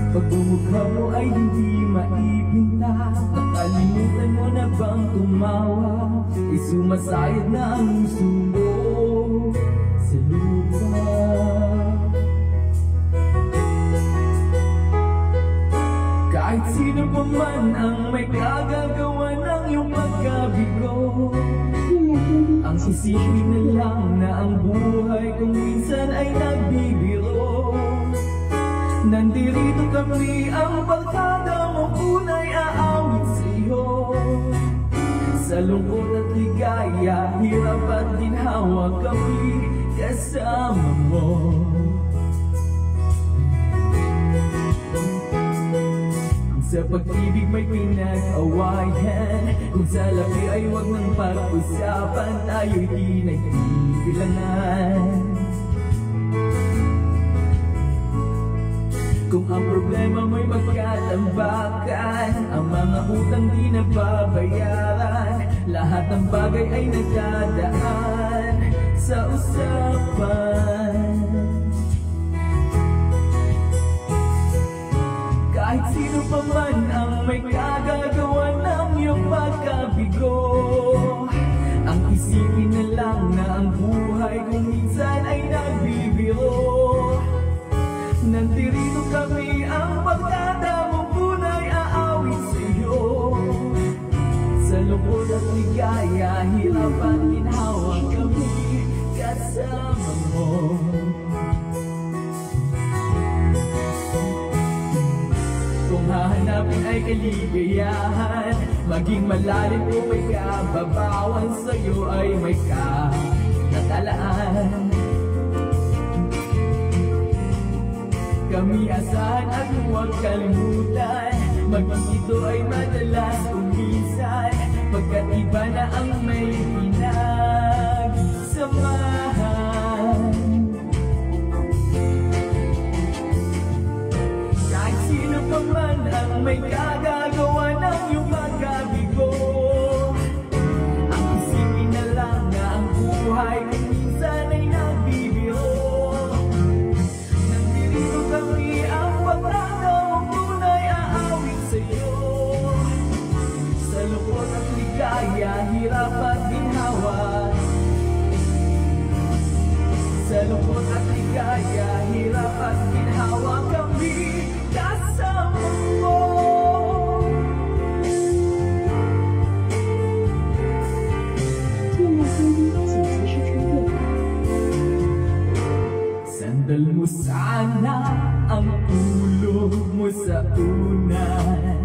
Pag umukha mo ay hindi maipinta, nakalimutan mo na bang tumawa? Isumasayad na ang puso mo sa lupa. Kahit sino pa man ang may kagagawa ng iyong pagkabigo, ang isipin na lang na ang buhay kung minsan ay nagbibiro. Nandirito kami, ang barkada mo kuna'y aawit sa'yo. Sa lungkot at ligaya, hirap at ginhawa, kami kasama mo. Sa pag-ibig may pinag-awayan, kung sa labi ay huwag nang pag-usapan, tayo'y di nagbibilangan. Kung ang problema mo'y magkatambakan, ang mga utang di nababayaran, lahat ng bagay ay nagdadaan sa usapan. Kahit sino pa man ang may kagagawa ng iyong pagkabigo, ang isipin na lang na ang buhay kung minsan ay nagbibiro. Nandirito kami, ang barkada mo kuna'y aawit sa'yo. Sa lungkot at ligaya, hirap at ginhawa, kami kasama mo. Kung hahanapin ay kaligayahan, maging malalim o may kababawan, sa'yo ay may katalaan. Kami asahan at huwag kalimutan, maging ito ay madalas kung minsan, pagkat iba na ang may pinagsamahan. Kahit sino pa man ang may kagagawa ng iyong pagkabigo, ang isipin na lang na ang buhay kung minsan ay nagbibiro. Nandito kami, ang barkada mo kuna'y aawit sa'yo. Sa lungkot at ligaya, hirap at ginhawa. Sa lungkot at ligaya, hirap at ginhawa, kami kasama mo. Sandal mo sana ang ulo mo sa unan,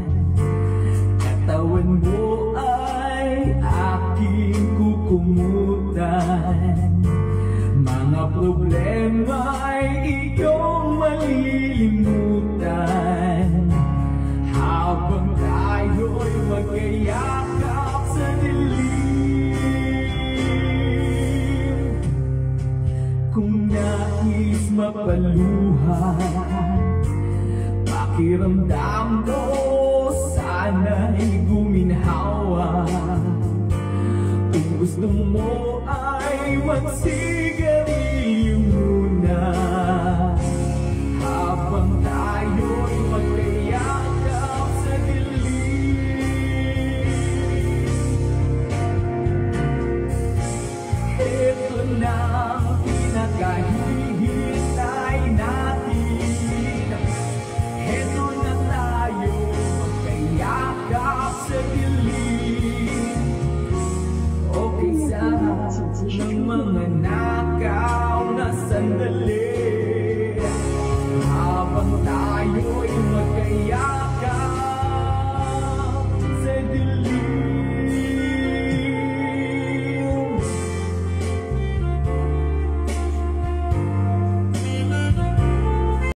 katawan mo ay aking kukumutan. Mga problema ay iyong malilimutan, habang tayo'y magkayakap sa dilim. Kung nais mapaluhan, pakiramdam mo sana'y guminhawa. Kung gusto mo ay magsigarilyo muna, habang tayo'y magkayakap sa dilim. Ito na ang pinakahihintay natin, ito na tayo magkayakap sa dilim. Okay sana ng mga nakaw na sandali, habang tayo'y magkayakap